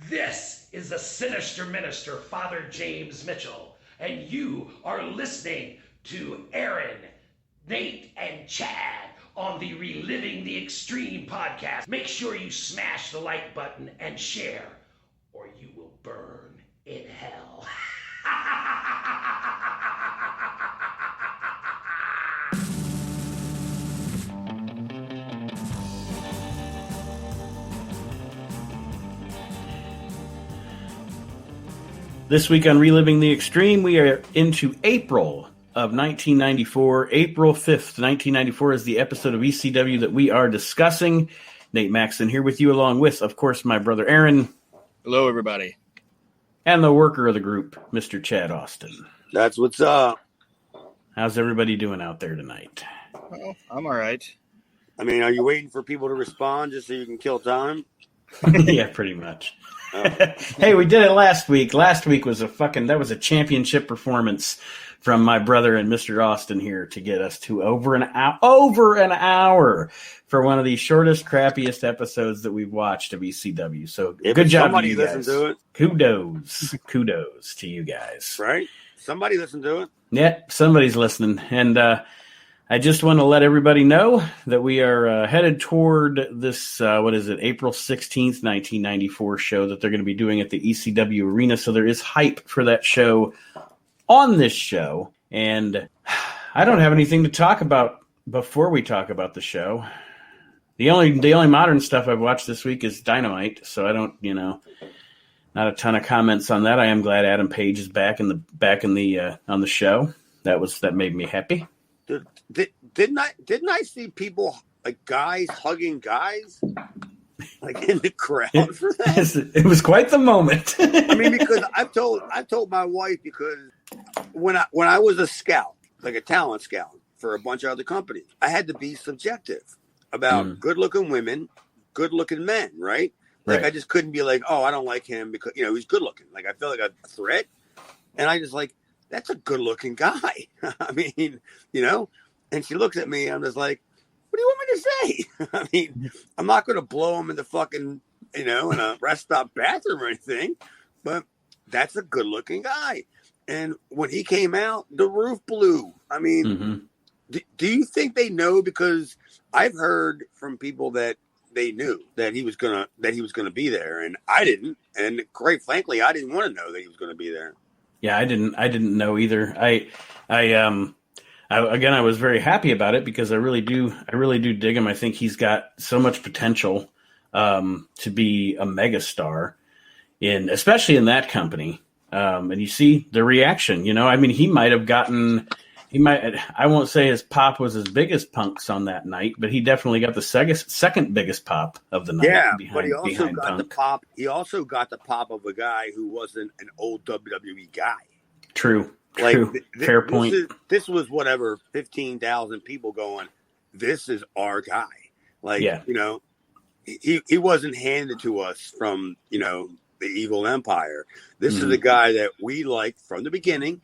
This is the Sinister Minister, Father James Mitchell, and you are listening to Aaron, Nate, and Chad on the Reliving the Extreme podcast. Make sure you smash the like button and share, or you will burn in hell. This week on Reliving the Extreme, we are into April of 1994. April 5th, 1994 is the episode of ECW that we are discussing. Nate Maxson here with you, along with, of course, my brother Aaron. Hello, everybody. And the worker of the group, Mr. Chad Austin. That's what's up. How's everybody doing out there tonight? Well, I'm all right. I mean, are you waiting for people to respond just so you can kill time? Yeah, pretty much. Hey, we did it last week. Last week was that was a championship performance from my brother and Mr. Austin here to get us to over an hour for one of the shortest, crappiest episodes that we've watched of ECW. So good job to you guys. To it. Kudos to you guys. Right? Somebody listened to it. Yeah, somebody's listening. And I just want to let everybody know that we are headed toward this, April 16th, 1994 show that they're going to be doing at the ECW Arena. So there is hype for that show on this show. And I don't have anything to talk about before we talk about the show. The only modern stuff I've watched this week is Dynamite. So I don't, not a ton of comments on that. I am glad Adam Page is back on the show. That made me happy. Didn't I see people, like guys hugging guys, like in the crowd for that? It was quite the moment. I mean, because I've told my wife, because when I was a scout, like a talent scout for a bunch of other companies, I had to be subjective about good-looking women, good-looking men, right? Like, right. I just couldn't be like, oh, I don't like him because he's good-looking. Like, I feel like a threat, and I just like, that's a good-looking guy. I mean, And she looks at me, and I'm just like, what do you want me to say? I mean, I'm not going to blow him in the fucking, in a rest stop bathroom or anything, but that's a good-looking guy. And when he came out, the roof blew. I mean, do you think they know? Because I've heard from people that they knew that he was gonna be there, and I didn't. And quite frankly, I didn't want to know that he was going to be there. Yeah, I didn't know either. I was very happy about it because I really do dig him. I think he's got so much potential to be a megastar, especially in that company. And you see the reaction. I mean, I won't say his pop was as big as Punk's on that night, but he definitely got the second biggest pop of the night. Yeah, but he also got the pop. He also got the pop of a guy who wasn't an old WWE guy. True. Fair point. This was whatever 15,000 people going, this is our guy. Like, yeah. He wasn't handed to us from, the evil empire. This is a guy that we liked from the beginning,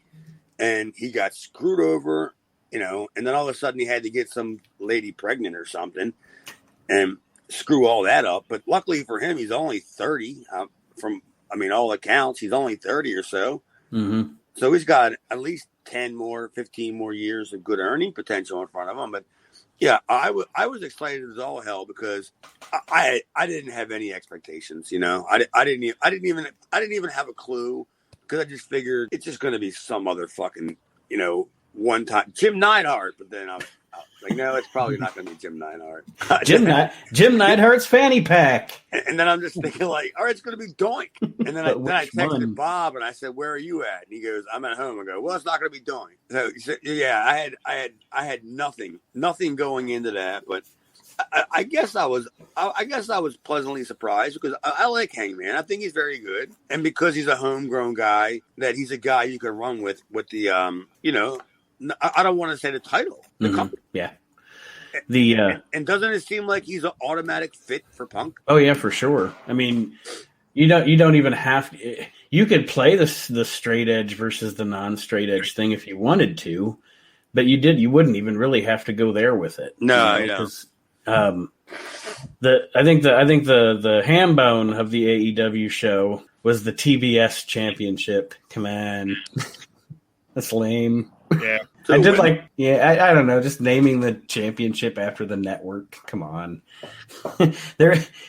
and he got screwed over, and then all of a sudden he had to get some lady pregnant or something and screw all that up. But luckily for him, he's only 30 all accounts. He's only 30 or so. Mm-hmm. So he's got at least 10 more, 15 more years of good earning potential in front of him. But yeah, I was excited as all hell because I didn't have any expectations. I didn't even have a clue because I just figured it's just going to be some other fucking one time Jim Neidhart. But then I was like, no, it's probably not going to be Jim Neidhart. Jim Neidhart's fanny pack. And then I'm just thinking like, all right, it's going to be Doink. And then I texted Bob and I said, where are you at? And he goes, I'm at home. I go, well, it's not going to be Doink. So he said, yeah, I had nothing going into that, but I guess I was pleasantly surprised because I like Hangman. I think he's very good. And because he's a homegrown guy, that he's a guy you can run with the, I don't want to say the title, the company. Yeah. And doesn't it seem like he's an automatic fit for Punk? Oh yeah, for sure. I mean, you don't even have to, you could play the straight edge versus the non-straight edge thing if you wanted to, but you wouldn't even really have to go there with it. No, I think the hambone of the AEW show was the TBS championship. Come on. That's lame. Yeah. I did I don't know, just naming the championship after the network. Come on.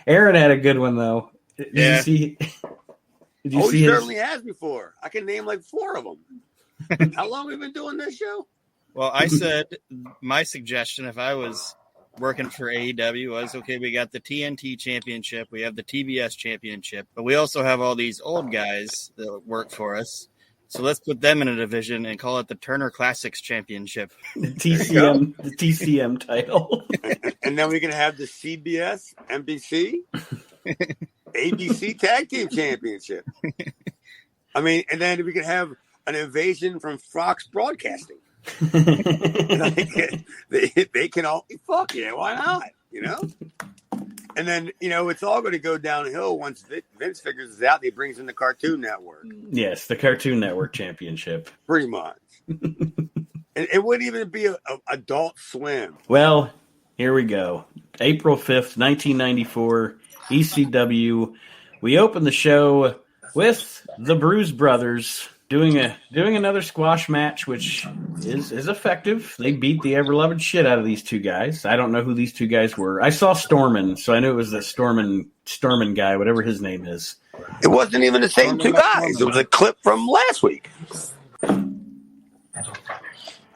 Aaron had a good one though. Did you see he certainly has before. I can name like 4 of them. How long have we been doing this show? Well, I said my suggestion, if I was working for AEW, was okay, we got the TNT championship, we have the TBS championship, but we also have all these old guys that work for us. So let's put them in a division and call it the Turner Classics Championship. The TCM title. And then we can have the CBS, NBC, ABC Tag Team Championship. I mean, and then we could have an invasion from Fox Broadcasting. They can all fuck yeah, why not? You know? And then, it's all going to go downhill once Vince figures it out. He brings in the Cartoon Network. Yes, the Cartoon Network Championship. Pretty much. It wouldn't even be a Adult Swim. Well, here we go. April 5th, 1994, ECW. We open the show with the Bruise Brothers doing another squash match, which is effective. They beat the ever-loving shit out of these 2 guys. I don't know who these 2 guys were. I saw Stormin, so I knew it was the Stormin guy, whatever his name is. It wasn't even the same 2 guys. It was a clip from last week.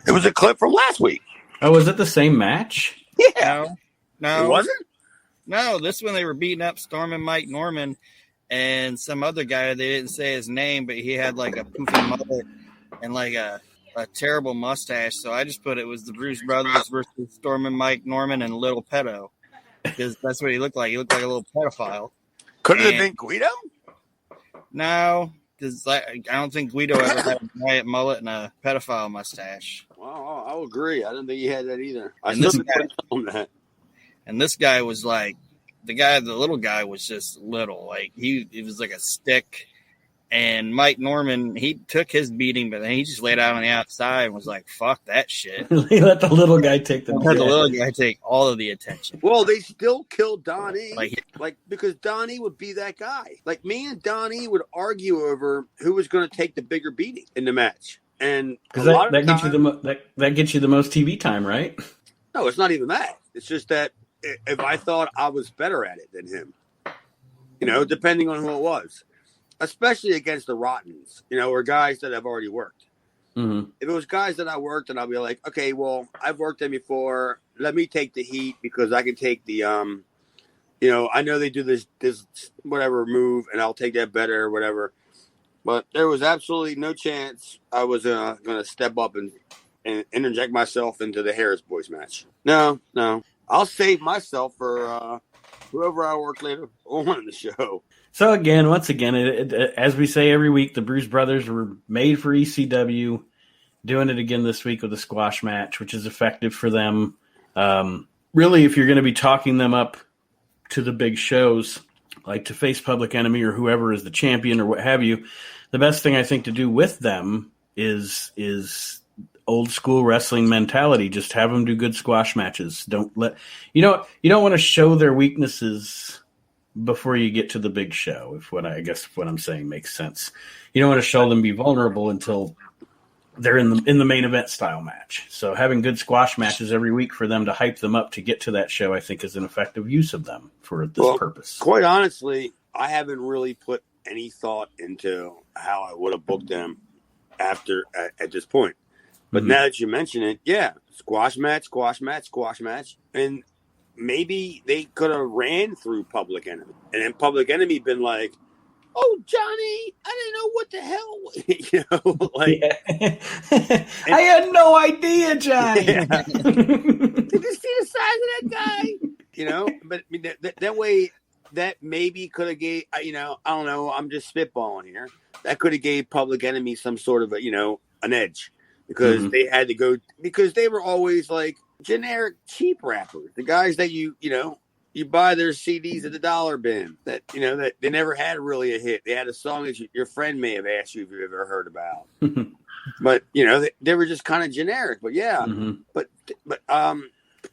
It was a clip from last week. Oh, was it the same match? Yeah. No. It wasn't? No, this one they were beating up Stormin Mike Norman and some other guy. They didn't say his name, but he had like a poofy mullet and like a terrible mustache. So I just put it was the Bruise Brothers versus Stormin Mike Norman and Little Pedo, because that's what he looked like. He looked like a little pedophile. Could it have been Guido? No, because I don't think Guido ever had a giant mullet and a pedophile mustache. Well, I'll agree. I didn't think he had that either. And this guy was like, the little guy was just little. Like he was like a stick. And Mike Norman, he took his beating, but then he just laid out on the outside and was like, fuck that shit. He let the little guy take the little guy take all of the attention. Well, they still killed Donnie. Because Donnie would be that guy. Like, me and Donnie would argue over who was going to take the bigger beating in the match. And because that gets you the most TV time, right? No, it's not even that. It's just that if I thought I was better at it than him, depending on who it was. Especially against the Rottens, or guys that have already worked. Mm-hmm. If it was guys that I worked, and I'll be like, okay, well, I've worked them before. Let me take the heat because I can take the, I know they do this whatever move, and I'll take that better or whatever. But there was absolutely no chance I was going to step up and interject myself into the Harris Boys match. No. I'll save myself for whoever I work later on in the show. So once again, as we say every week, the Bruise Brothers were made for ECW, doing it again this week with a squash match, which is effective for them. Really, if you're going to be talking them up to the big shows, like to face Public Enemy or whoever is the champion or what have you, the best thing I think to do with them is old school wrestling mentality. Just have them do good squash matches. You don't want to show their weaknesses before you get to the big show, what I'm saying makes sense. You don't want to show them be vulnerable until they're in the main event style match. So having good squash matches every week for them to hype them up to get to that show, I think is an effective use of them for this purpose. Quite honestly, I haven't really put any thought into how I would have booked them at this point. But now that you mention it, yeah, squash match. And maybe they could have ran through Public Enemy, and then Public Enemy been like, "Oh, Johnny, I didn't know what the hell," I had no idea, Johnny. Yeah. Did you see the size of that guy? But I mean, that way, that maybe could have gave. I don't know. I'm just spitballing here. That could have gave Public Enemy some sort of an edge because they had to go because they were always like generic cheap rappers, the guys that you buy their CDs at the dollar bin that that they never had really a hit. They had a song that your friend may have asked you if you've ever heard about, but they were just kind of generic. But yeah, but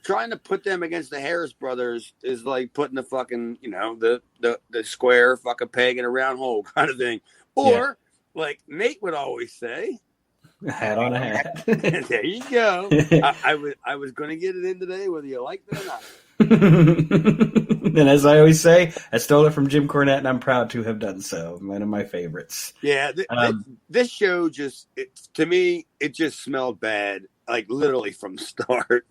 trying to put them against the Harris brothers is like putting the fucking, the square fucking peg in a round hole kind of thing. Or like Nate would always say, a hat on a hat. There you go. I was going to get it in today, whether you liked it or not. And as I always say, I stole it from Jim Cornette, and I'm proud to have done so. One of my favorites. Yeah, this show to me, it just smelled bad, like literally from the start.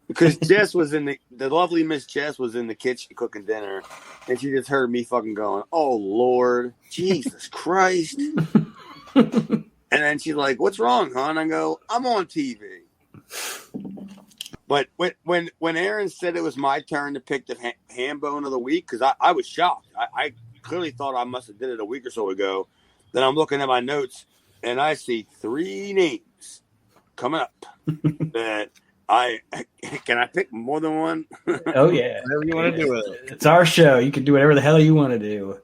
Because Jess was the lovely Miss Jess was in the kitchen cooking dinner, and she just heard me fucking going, "Oh Lord, Jesus Christ!" And then she's like, "What's wrong, hon?" I go, "I'm on TV." But when Aaron said it was my turn to pick the ham bone of the week, because I was shocked. I clearly thought I must have did it a week or so ago. Then I'm looking at my notes, and I see 3 names coming up that can I pick more than one? Oh, yeah. Whatever you want to do with it. It's our show. You can do whatever the hell you want to do.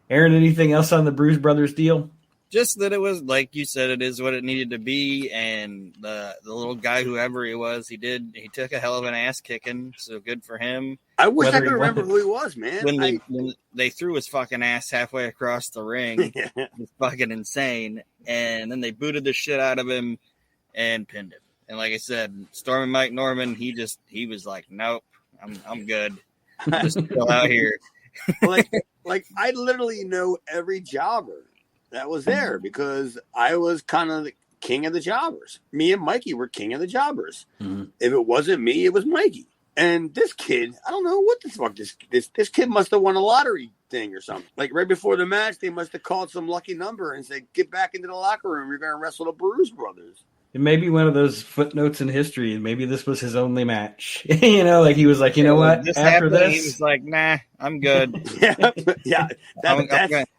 Aaron, anything else on the Bruise Brothers deal? Just that it was, like you said, it is what it needed to be. And the little guy, whoever he was, he took a hell of an ass kicking. So good for him. I wish I could remember who he was, man. When they threw his fucking ass halfway across the ring, it was fucking insane. And then they booted the shit out of him and pinned him. And like I said, Stormy Mike Norman, he was like, nope, I'm good. Just chill out here. like I literally know every jobber that was there because I was kind of the king of the jobbers. Me and Mikey were king of the jobbers. Mm-hmm. If it wasn't me, it was Mikey. And this kid, I don't know what the fuck this kid must have won a lottery thing or something. Like right before the match, they must have called some lucky number and said, "Get back into the locker room. You're going to wrestle the Bruise Brothers." It may be one of those footnotes in history. Maybe this was his only match. Like he was like, you know what? After this, he was like, "Nah, I'm good." yeah.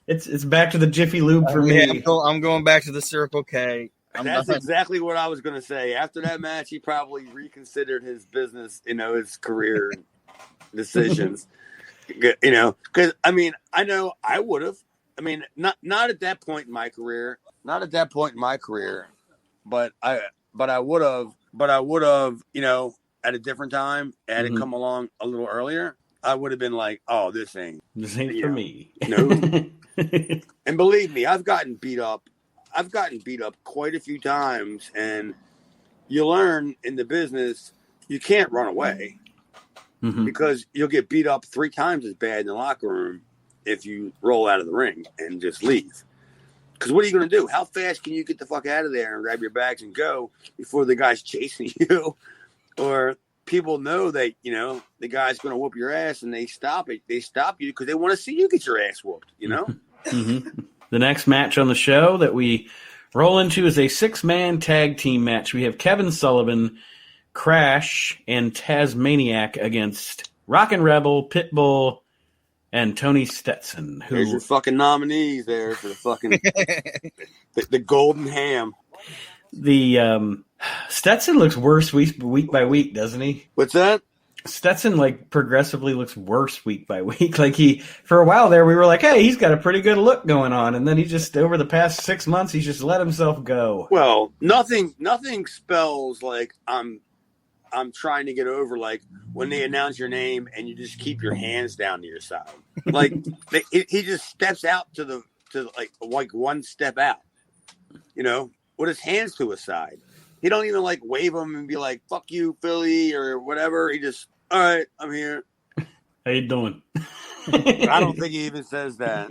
It's back to the Jiffy Lube for me. I'm going back to the Circle K. That's exactly what I was going to say. After that match, he probably reconsidered his business, his career decisions. Because I know I would have. Not at that point in my career. Not at that point in my career. But I would have, at a different time, had it come along a little earlier, I would have been like, "Oh, this ain't for me." No. And believe me, I've gotten beat up quite a few times, and you learn in the business you can't run away because you'll get beat up 3 times as bad in the locker room if you roll out of the ring and just leave. Because what are you going to do? How fast can you get the fuck out of there and grab your bags and go before the guy's chasing you? Or people know that, the guy's going to whoop your ass and they stop it. They stop you because they want to see you get your ass whooped, The next match on the show that we roll into is a 6-man tag team match. We have Kevin Sullivan, Crash, and Tasmaniac against Rockin' Rebel, Pitbull, and Tony Stetson. There's your fucking nominees there for the fucking the golden ham. The Stetson looks worse week by week, doesn't he? What's that? Stetson progressively looks worse week by week. For a while there, we were like, "Hey, he's got a pretty good look going on," and then he just over the past 6 months, he's just let himself go. Well, nothing spells like I'm trying to get over, like when they announce your name and you just keep your hands down to your side. Like he just steps out to one step out, with his hands to his side. He don't even wave them and be like, "Fuck you, Philly," or whatever. He just, "All right, I'm here. How you doing?" I don't think he even says that.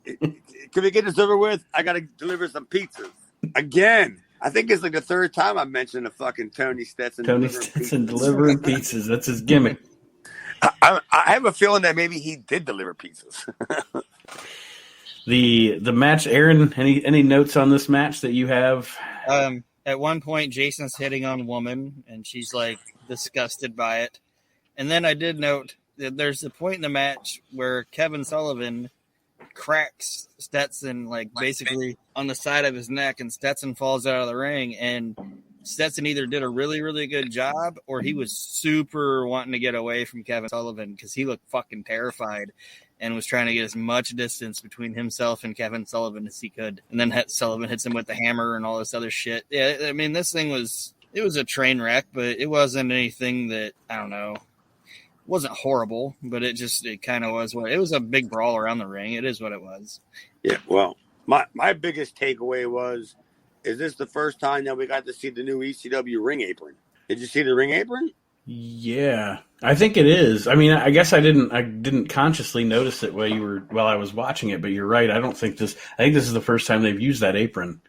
Can we get this over with? I got to deliver some pizzas. Again. I think it's the 3rd time I mentioned the fucking Tony Stetson. Delivering pizzas. That's his gimmick. I have a feeling that maybe he did deliver pizzas. The match, Aaron, any notes on this match that you have? At one point, Jason's hitting on a woman, and she's disgusted by it. And then I did note that there's a point in the match where Kevin Sullivan cracks Stetson basically on the side of his neck, and Stetson falls out of the ring, and Stetson either did a really, really good job or he was super wanting to get away from Kevin Sullivan because he looked fucking terrified and was trying to get as much distance between himself and Kevin Sullivan as he could. And then Sullivan hits him with the hammer and all this other shit. Yeah, this thing was It was a train wreck, but it wasn't anything that, I don't know, wasn't horrible, but it kind of was it was a big brawl around the ring. It is what it was. Yeah, well, my biggest takeaway was, is this the first time that we got to see the new ECW ring apron? Did you see the ring apron? Yeah, I think it is. I mean, I guess I didn't consciously notice it while I was watching it, but you're right. I think this is the first time they've used that apron.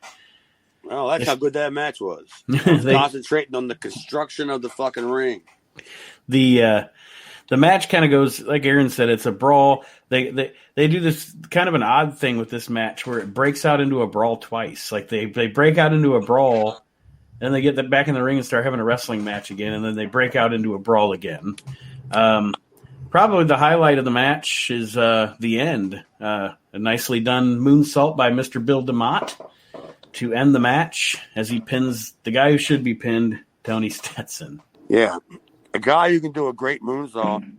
Well, that's how good that match was. Concentrating on the construction of the fucking ring. The match kind of goes, like Aaron said, it's a brawl. They do this kind of an odd thing with this match where it breaks out into a brawl twice. Like they break out into a brawl, and they get back in the ring and start having a wrestling match again, and then they break out into a brawl again. Probably the highlight of the match is the end. A nicely done moonsault by Mr. Bill DeMott to end the match as he pins the guy who should be pinned, Tony Stetson. Yeah. A guy who can do a great moonsault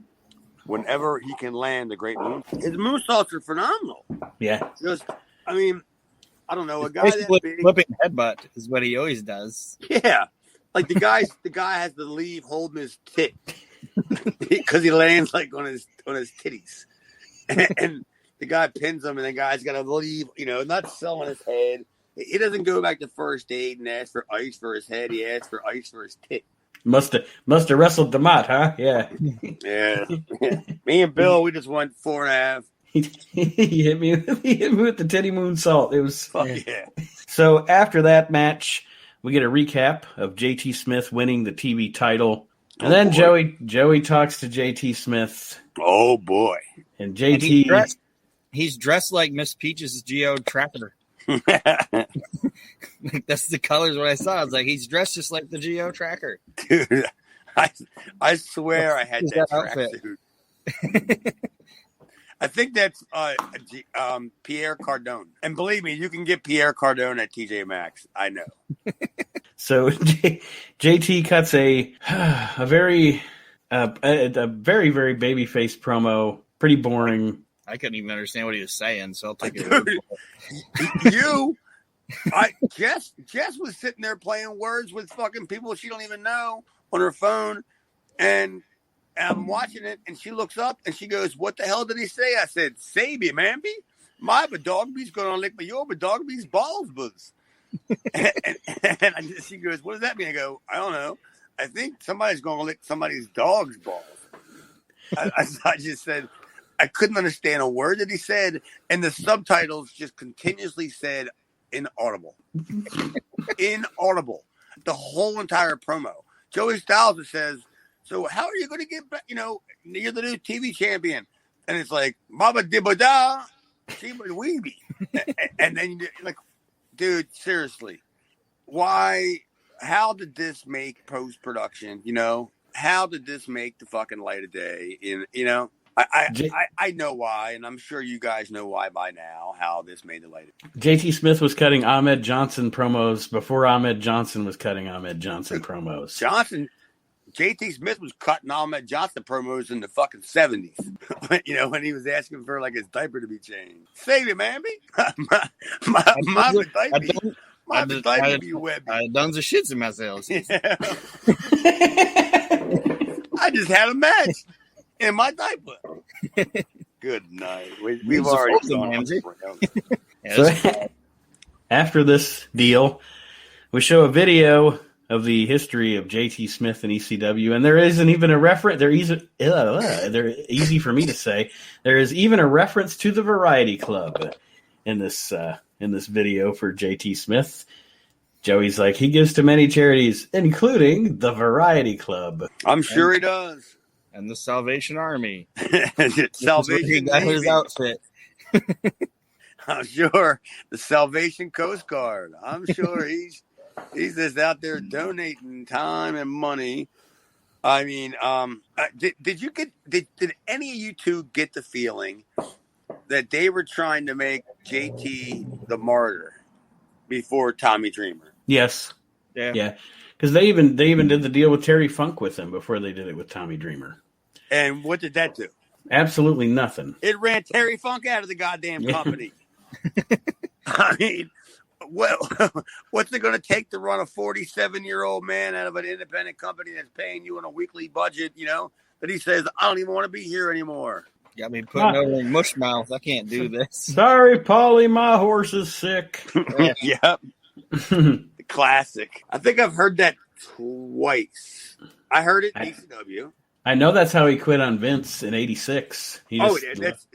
whenever he can land a great moonsault. His moonsaults are phenomenal. Yeah. I mean, I don't know. A guy that big, flipping headbutt is what he always does. Yeah. Like the guy has to leave holding his tit because he lands like on his titties. And the guy pins him and the guy's got to leave, not selling his head. He doesn't go back to first aid and ask for ice for his head. He asks for ice for his tit. Must have wrestled DeMott, huh? Yeah. Yeah. Me and Bill, we just went 4.5. He hit me with the titty moonsault. It was fun. Yeah. So after that match, we get a recap of JT Smith winning the TV title. And then boy. Joey talks to JT Smith. Oh boy. And JT and he's dressed like Miss Peach's Geo Tracker. That's the colors what I saw. I was like, he's dressed just like the Geo Tracker. Dude, I swear I had that tracksuit. I think that's Pierre Cardone. And believe me, you can get Pierre Cardone at TJ Maxx. I know. So JT cuts a very very baby-faced promo. Pretty boring. I couldn't even understand what he was saying, so I'll take it. Dude, Jess was sitting there playing words with fucking people she don't even know on her phone, and I'm watching it, and she looks up and she goes, "What the hell did he say?" I said, "Sabi, mamby, my dogby's gonna lick my your dogby's balls buzz." and she goes, "What does that mean?" I go, "I don't know. I think somebody's gonna lick somebody's dog's balls." I just said. I couldn't understand a word that he said, and the subtitles just continuously said inaudible. Inaudible. The whole entire promo. Joey Styles says, "So how are you going to get back? You're the new TV champion." And it's like, "Baba dibba-da, chiba weeby." And then you're like, dude, seriously. Why? How did this make post-production? How did this make the fucking light of day? I know why, and I'm sure you guys know why by now, how this made the light. JT Smith was cutting Ahmed Johnson promos before Ahmed Johnson was cutting Ahmed Johnson promos. JT Smith was cutting Ahmed Johnson promos in the fucking 70s. When he was asking for like his diaper to be changed. Save it, man. My diaper be wet. I done the shits in myself. Yeah. I just had a match. In my diaper. Good night. We've already gone. So, after this deal, we show a video of the history of JT Smith and ECW, and there isn't even a reference. They're easy for me to say. There is even a reference to the Variety Club in this video for JT Smith. Joey's like, he gives to many charities, including the Variety Club. I'm sure he does. And the Salvation Army. Salvation got his outfit. I'm sure the Salvation Coast Guard. I'm sure he's just out there donating time and money. I mean, did any of you two get the feeling that they were trying to make JT the martyr before Tommy Dreamer? Yes. Yeah. Because they even did the deal with Terry Funk with him before they did it with Tommy Dreamer. And what did that do? Absolutely nothing. It ran Terry Funk out of the goddamn company. I mean, well, what's it going to take to run a 47-year-old man out of an independent company that's paying you on a weekly budget, that he says, I don't even want to be here anymore. Got me putting over in mush mouth. I can't do this. Sorry, Paulie, my horse is sick. Yep. Classic. I think I've heard that twice. I heard it in ECW. I know that's how he quit on Vince in '86. Is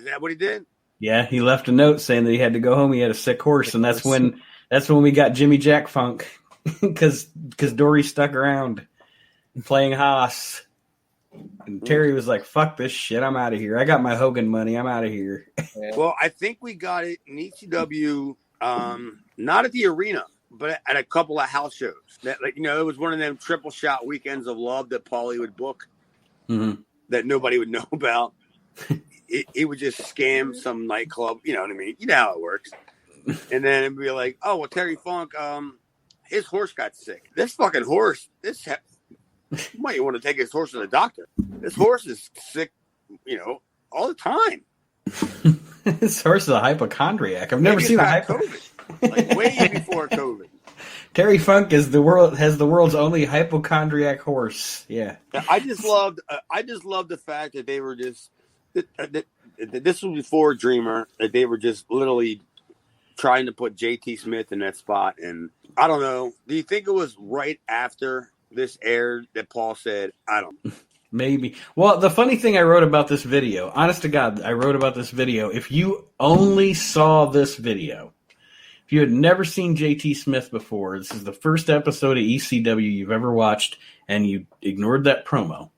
that what he did? Yeah, he left a note saying that he had to go home. He had a sick horse, and that's when we got Jimmy Jack Funk, because Dory stuck around playing Haas. And Terry was like, "Fuck this shit, I'm out of here. I got my Hogan money. I'm out of here." Well, I think we got it in ECW, not at the arena, but at a couple of house shows. That, it was one of them triple shot weekends of love that Paulie would book. Mm-hmm. That nobody would know about. He would just scam some nightclub, you know what I mean? You know how it works. And then it'd be like, oh, well, Terry Funk, his horse got sick. This fucking horse, you might want to take his horse to the doctor. This horse is sick, all the time. This horse is a hypochondriac. I've never seen a COVID. Like way before COVID. Terry Funk has the world's only hypochondriac horse. Yeah. I just loved the fact that they were just this was before Dreamer, that they were just literally trying to put JT Smith in that spot. And I don't know. Do you think it was right after this aired that Paul said, I don't know? Maybe. Well, the funny thing I wrote about this video, honest to God, I wrote about this video. If you only saw this video, if you had never seen JT Smith before, this is the first episode of ECW you've ever watched, and you ignored that promo.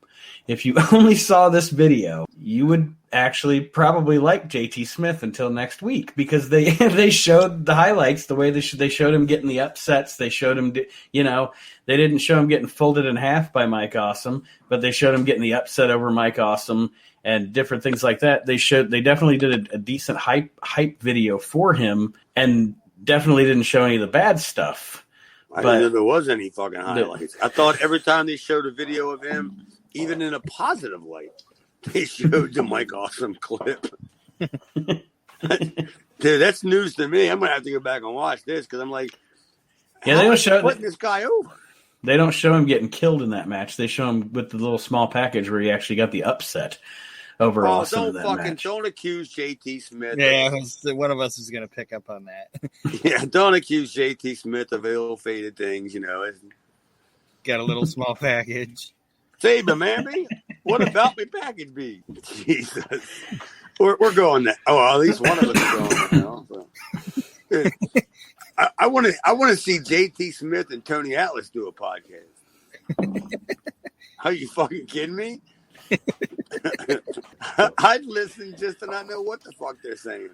If you only saw this video, you would actually probably like JT Smith until next week, because they showed the highlights the way they showed him getting the upsets. They showed him, they didn't show him getting folded in half by Mike Awesome, but they showed him getting the upset over Mike Awesome and different things like that. They definitely did a decent hype video for him, and definitely didn't show any of the bad stuff. I didn't know there was any fucking highlights. I thought every time they showed a video of him, even in a positive light, they showed the Mike Awesome clip. Dude, that's news to me. I'm going to have to go back and watch this, because I'm like, yeah, they don't show putting this guy over. They don't show him getting killed in that match. They show him with the little small package where he actually got the upset over Awesome in that match. Don't accuse JT Smith. Yeah, one of us is going to pick up on that. Yeah, don't accuse JT Smith of ill-fated things, Got a little small package. Say, but man, what about me package be? Jesus. We're going there. Oh, well, at least one of us is going now. So. I want to see JT Smith and Tony Atlas do a podcast. Are you fucking kidding me? I'd listen just to not know what the fuck they're saying.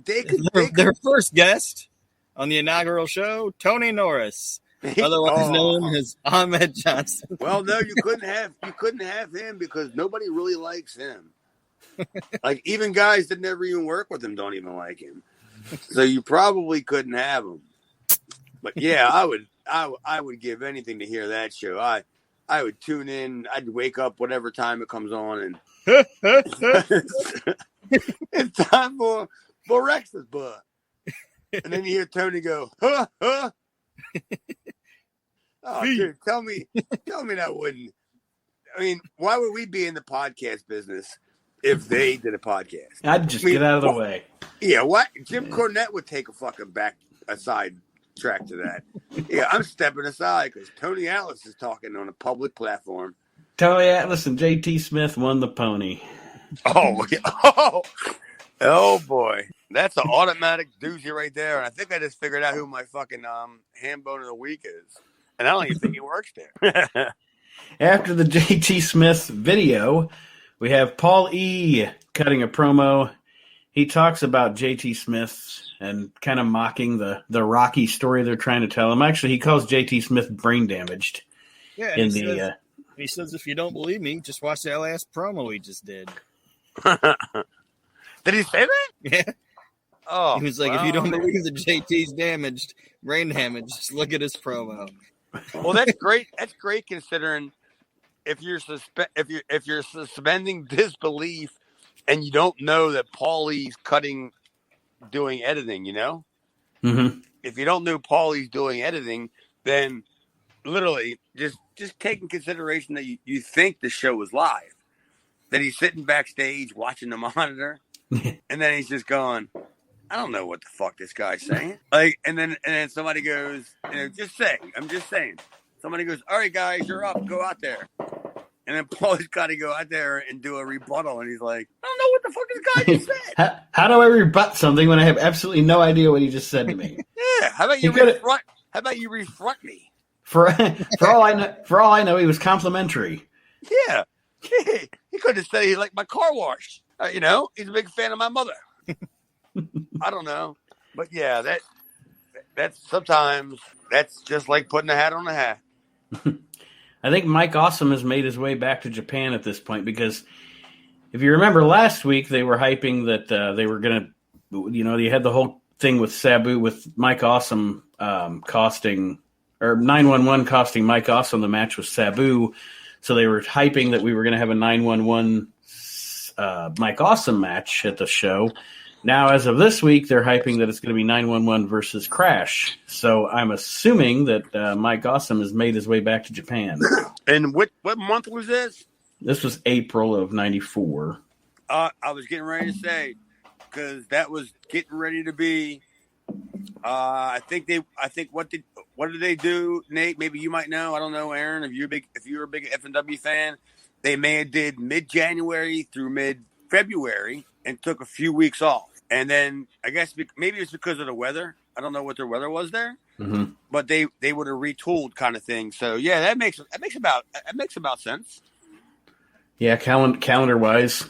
Their first guest on the inaugural show, Tony Norris, otherwise known as Ahmed Johnson. Well, no, you couldn't have him, because nobody really likes him. Like, even guys that never even work with him don't even like him. So you probably couldn't have him. But yeah, I would give anything to hear that show. I would tune in. I'd wake up whatever time it comes on, and it's time for Rex's butt. And then you hear Tony go, huh, huh. Oh, dude, tell me that wouldn't. I mean, why would we be in the podcast business if they did a podcast? I'd just get out of the way. Yeah, what? Jim Cornette would take a fucking side track to that. Yeah, I'm stepping aside because Tony Atlas is talking on a public platform. Tony Atlas and JT Smith won the pony. Oh boy. That's an automatic doozy right there. And I think I just figured out who my fucking hambone of the week is. And I don't even think he works there. After the JT Smith video, we have Paul E. cutting a promo. He talks about JT Smith and kind of mocking the Rocky story they're trying to tell him. Actually, he calls JT Smith brain damaged. Yeah, he says, if you don't believe me, just watch that last promo he just did. Did he say that? Yeah. Oh, he was like, if you don't believe that JT's brain damaged, just look at his promo. Well, that's great. That's great considering if you're suspending disbelief and you don't know that Paulie's doing editing, Mm-hmm. if you don't know Paulie's doing editing, then literally just take in consideration that you think the show is live, that he's sitting backstage watching the monitor, and then he's just going, I don't know what the fuck this guy's saying. Like, and then somebody goes, I'm just saying. Somebody goes, all right, guys, you're up. Go out there. And then Paul's got to go out there and do a rebuttal, and he's like, I don't know what the fuck this guy just said. How do I rebut something when I have absolutely no idea what he just said to me? Yeah, how about you refront me? For all I know, he was complimentary. Yeah, he could have said he liked my car wash. He's a big fan of my mother. I don't know, but yeah, that's sometimes that's just like putting a hat on a hat. I think Mike Awesome has made his way back to Japan at this point, because if you remember last week, they were hyping that they were going to, you had the whole thing with Sabu, with Mike Awesome costing 911 costing Mike Awesome the match with Sabu. So they were hyping that we were going to have a 911 Mike Awesome match at the show. Now, as of this week, they're hyping that it's going to be 911 versus Crash. So I'm assuming that Mike Awesome has made his way back to Japan. And what month was this? This was April of '94. I was getting ready to say, because that was getting ready to be. I think what did they do, Nate? Maybe you might know. I don't know, Aaron. If you're a big F&W fan, they may have did mid-January through mid-February and took a few weeks off. And then I guess maybe it's because of the weather. I don't know what their weather was there, but they would have retooled kind of thing. So yeah, that makes about sense. Yeah, calendar wise,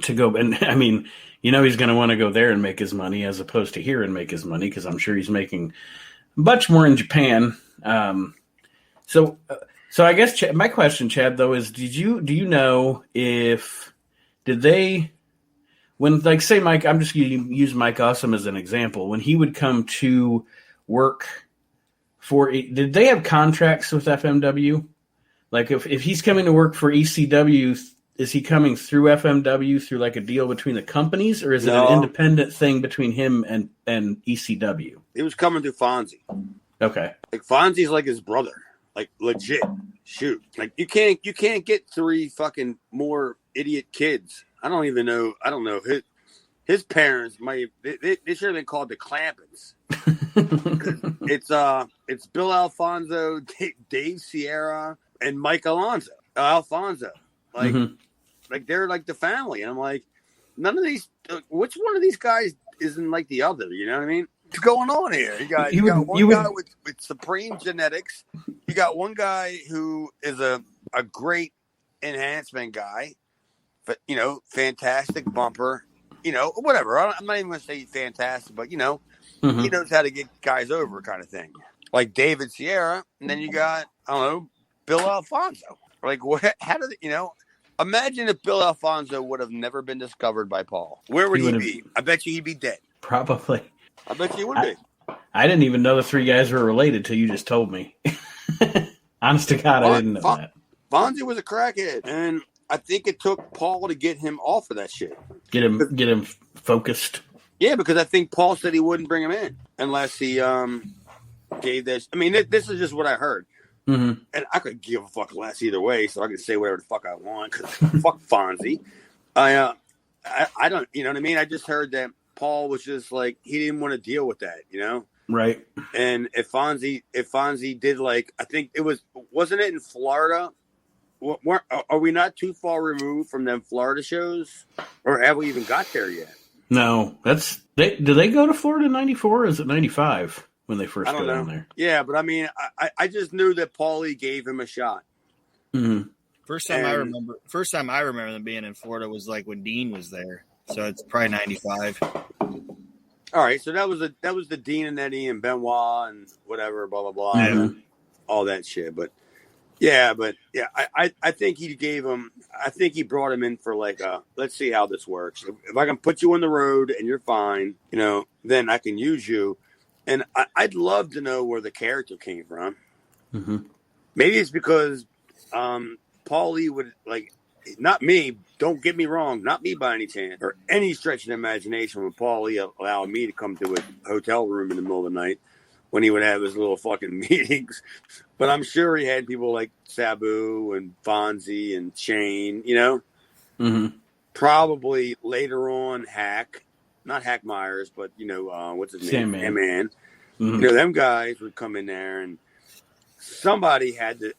to go, and I mean, he's going to want to go there and make his money as opposed to here and make his money, because I'm sure he's making much more in Japan. So I guess my question, Chad, though, is do you know if they. When, like, say, Mike, I'm just going to use Mike Awesome as an example. When he would come to work did they have contracts with FMW? Like, if he's coming to work for ECW, is he coming through FMW through, like, a deal between the companies, or is it an independent thing between him and ECW? He was coming through Fonzie. Okay. Like, Fonzie's like his brother. Like, legit. Shoot. Like, you can't get 3 fucking more idiot kids. I don't know. His parents they should have been called the Clampets. It's Bill Alfonso, Dave Sierra, and Mike Alfonso. Like they're like the family, and I'm like, none of these. Which one of these guys isn't like the other? You know what I mean? What's going on here? You got one guy with supreme genetics. You got one guy who is a great enhancement guy. But, fantastic bumper, whatever. I'm not even going to say fantastic, but, he knows how to get guys over kind of thing. Like David Sierra. And then you got, I don't know, Bill Alfonso. Like, what? How did, imagine if Bill Alfonso would have never been discovered by Paul. Where would he be? I bet you he'd be dead. Probably. I bet you he would be. I didn't even know the 3 guys were related till you just told me. Honest to God, I didn't know that. Fonzie was a crackhead. And I think it took Paul to get him off of that shit. Get him focused. Yeah, because I think Paul said he wouldn't bring him in unless he gave this. I mean, this is just what I heard. And I could give a fuck less either way, so I could say whatever the fuck I want, because fuck Fonzie. I don't, you know what I mean? I just heard that Paul was just like, he didn't want to deal with that, Right. And if Fonzie did, like, I think wasn't it in Florida? Are we not too far removed from them Florida shows, or have we even got there yet? No, did they go to Florida in '94? Or is it '95 when they first got down there? Yeah, but I mean, I just knew that Paulie gave him a shot. Mm-hmm. First time I remember them being in Florida was like when Dean was there, so it's probably '95. All right, so that was the Dean and Eddie and Benoit and whatever, blah blah blah, and all that shit, but. Yeah, I think he gave him. I think he brought him in for like let's see how this works. If I can put you on the road and you're fine, then I can use you. And I'd love to know where the character came from. Mm-hmm. Maybe it's because Paulie would like not me. Don't get me wrong, not me by any chance or any stretch of the imagination when Paulie allowed me to come to his hotel room in the middle of the night when he would have his little fucking meetings. But I'm sure he had people like Sabu and Fonzie and Shane, you know. Mm-hmm. Probably later on, not Hack Myers, but what's his name? Sandman. Mm-hmm. Them guys would come in there, and somebody had to.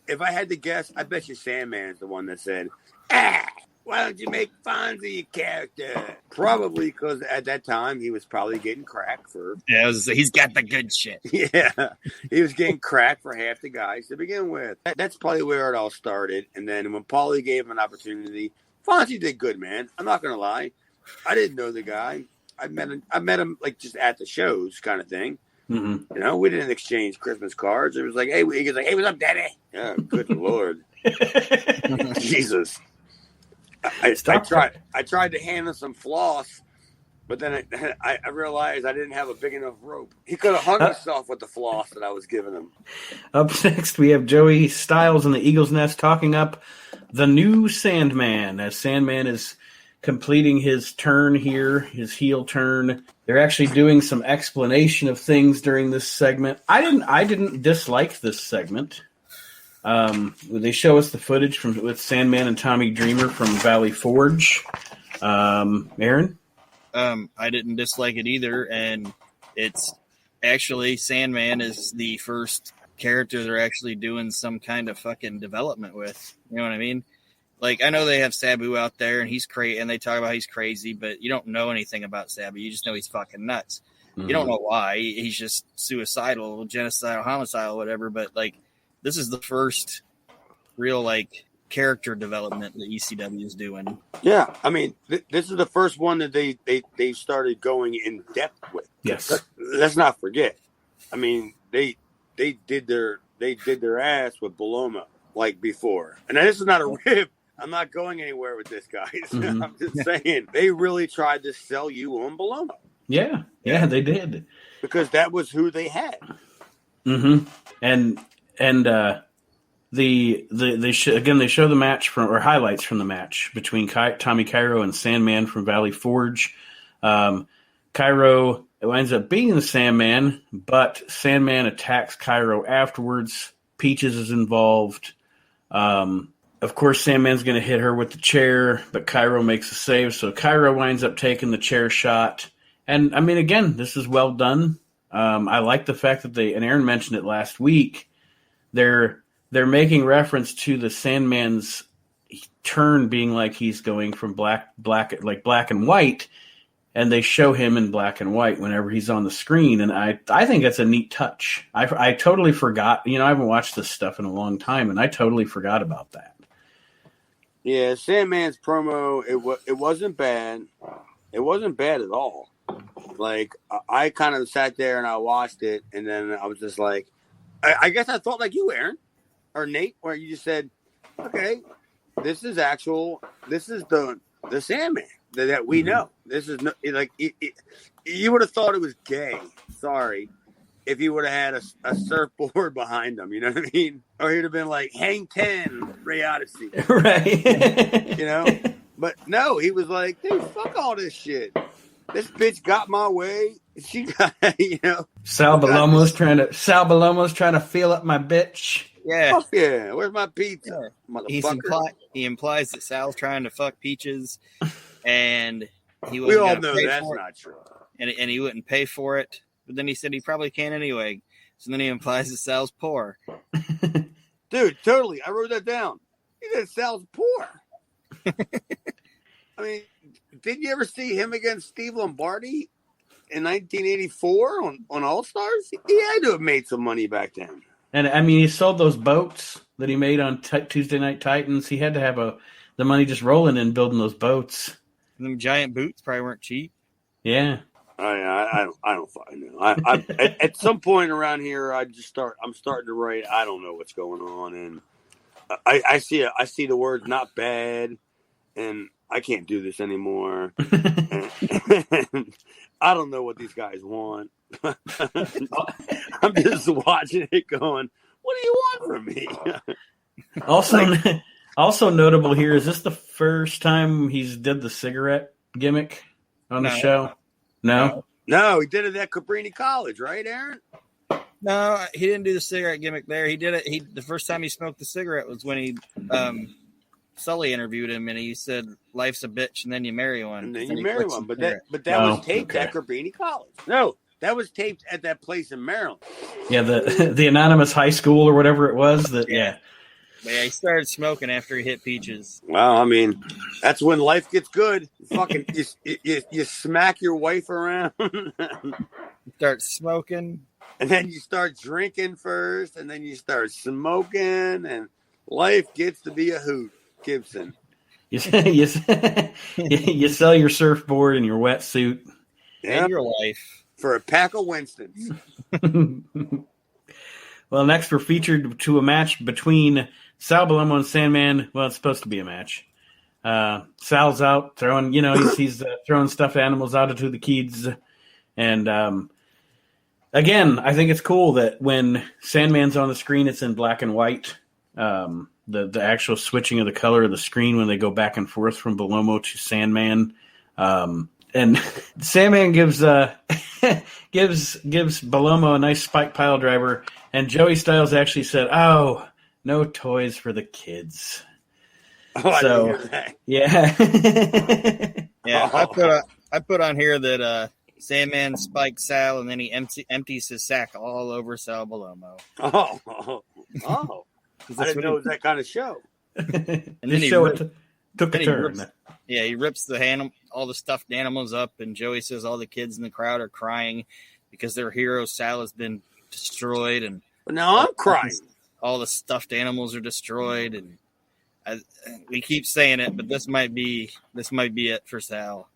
If I had to guess, I bet you Sandman's the one that said, why don't you make Fonzie a character? Probably because at that time he was probably getting crack for. Yeah, he's got the good shit. Yeah, he was getting crack for half the guys to begin with. That's probably where it all started. And then when Paulie gave him an opportunity, Fonzie did good, man. I'm not gonna lie. I didn't know the guy. I met him like just at the shows, kind of thing. Mm-hmm. We didn't exchange Christmas cards. It was like, hey, he was like, hey, what's up, Daddy? Oh, good Lord, Jesus. I tried to hand him some floss, but then I realized I didn't have a big enough rope. He could have hung himself with the floss that I was giving him. Up next, we have Joey Styles in the Eagle's Nest talking up the new Sandman, as Sandman is completing his turn here, his heel turn. They're actually doing some explanation of things during this segment. I didn't dislike this segment. They show us the footage with Sandman and Tommy Dreamer from Valley Forge. Aaron? I didn't dislike it either, and it's actually Sandman is the first character they're actually doing some kind of fucking development with. You know what I mean? Like, I know they have Sabu out there, and he's crazy, and they talk about he's crazy, but you don't know anything about Sabu. You just know he's fucking nuts. Mm-hmm. You don't know why. He's just suicidal, genocidal, homicidal, whatever, but, like, this is the first real, like, character development that ECW is doing. Yeah, I mean, this is the first one that they started going in depth with. Yes. Let's not forget. I mean, they did their ass with Paloma like before. And this is not a rip. I'm not going anywhere with this, guys. Mm-hmm. I'm just saying they really tried to sell you on Paloma. Yeah, they did. Because that was who they had. Mm-hmm. And they show the match highlights from the match between Tommy Cairo and Sandman from Valley Forge. Cairo winds up beating the Sandman, but Sandman attacks Cairo afterwards. Peaches is involved. Of course, Sandman's going to hit her with the chair, but Cairo makes a save, so Cairo winds up taking the chair shot. And, I mean, again, this is well done. I like the fact that and Aaron mentioned it last week, they're making reference to the Sandman's turn being like he's going from black and white, and they show him in black and white whenever he's on the screen, and I think that's a neat touch. I totally forgot. I haven't watched this stuff in a long time, and I totally forgot about that. Yeah, Sandman's promo, it wasn't bad. It wasn't bad at all. Like, I kind of sat there and I watched it, and then I was just like, I guess I thought like you, Aaron, or Nate, where you just said, okay, this is the Sandman that we know. This is like you would have thought it was gay. Sorry, if you would have had a surfboard behind him, you know what I mean? Or he'd have been like, "Hang 10, Ray Odyssey," right? But no, he was like, "Dude, fuck all this shit. This bitch got my way. She got, Sal Balomo's trying to feel up my bitch. Yeah. Fuck yeah. Where's my pizza? Motherfucker. He implies that Sal's trying to fuck Peaches, and we all know that's not true. And he wouldn't pay for it. But then he said he probably can anyway. So then he implies that Sal's poor. Dude, totally. I wrote that down. He said Sal's poor. I mean, didn't you ever see him against Steve Lombardi in 1984 on All Stars? He had to have made some money back then. And I mean, he sold those boats that he made on Tuesday Night Titans. He had to have the money just rolling in building those boats. And them giant boots probably weren't cheap. Yeah. I don't fucking know. At some point around here, I'm starting to write. I don't know what's going on, and I see the words "not bad," and I can't do this anymore. And I don't know what these guys want. I'm just watching it going, what do you want from me? Also notable here, is this the first time he's did the cigarette gimmick on the show? No? No, he did it at Cabrini College, right, Aaron? No, he didn't do the cigarette gimmick there. He did it. The first time he smoked the cigarette was when he Sully interviewed him, and he said, "Life's a bitch, and then you marry one." And then you marry one. But that was taped at Cabrini College. No, that was taped at that place in Maryland. Yeah, the anonymous high school or whatever it was. Yeah, he started smoking after he hit Peaches. Well, I mean, that's when life gets good. Fucking, you smack your wife around. Start smoking. And then you start drinking first, and then you start smoking, and life gets to be a hoot, Gibson. You sell your surfboard and your wetsuit. And your life. For a pack of Winstons. Well, next we're featured to a match between Sal Balomo and Sandman. Well, it's supposed to be a match. Sal's out throwing, he's throwing stuffed animals out into the kids. And again, I think it's cool that when Sandman's on the screen, it's in black and white. The actual switching of the color of the screen when they go back and forth from Balomo to Sandman. And Sandman gives Balomo a nice spike pile driver, and Joey Styles actually said, "Oh, no toys for the kids." Oh, so, yeah. Yeah, I put on here that Sandman spikes Sal, and then he empties his sack all over Sal Balomo. Oh. I didn't know it was that kind of show. And this show took a turn. He rips all the stuffed animals up, and Joey says all the kids in the crowd are crying because their hero Sal has been destroyed, and now I'm crying. All the stuffed animals are destroyed, and we keep saying it, but this might be it for Sal.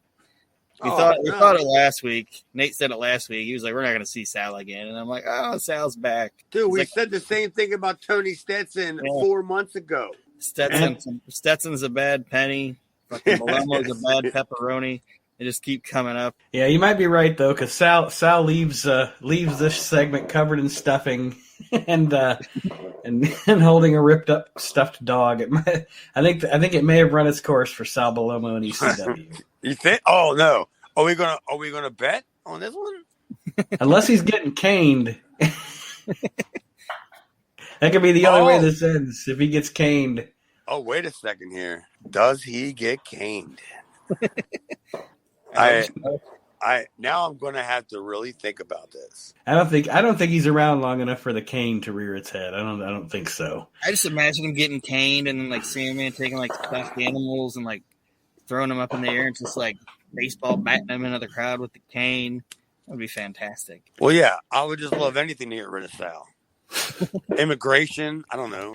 We thought it last week. Nate said it last week. He was like, "We're not going to see Sal again," and I'm like, "Oh, Sal's back." Dude, we said the same thing about Tony Stetson 4 months ago. Stetson's a bad penny. Fucking Balomo's a bad pepperoni. They just keep coming up. Yeah, you might be right though, because Sal leaves this segment covered in stuffing and holding a ripped up stuffed dog. I think it may have run its course for Sal Balomo and ECW. You think? Oh no! Are we gonna bet on this one? Unless he's getting caned. That could be the only way this ends, if he gets caned. Oh, wait a second here. Does he get caned? Now I'm going to have to really think about this. I don't think he's around long enough for the cane to rear its head. I don't think so. I just imagine him getting caned and then like Sandman taking like stuffed animals and like throwing them up in the air and just like baseball batting them into the crowd with the cane. That would be fantastic. Well, yeah, I would just love anything to get rid of Sal. Immigration, I don't know.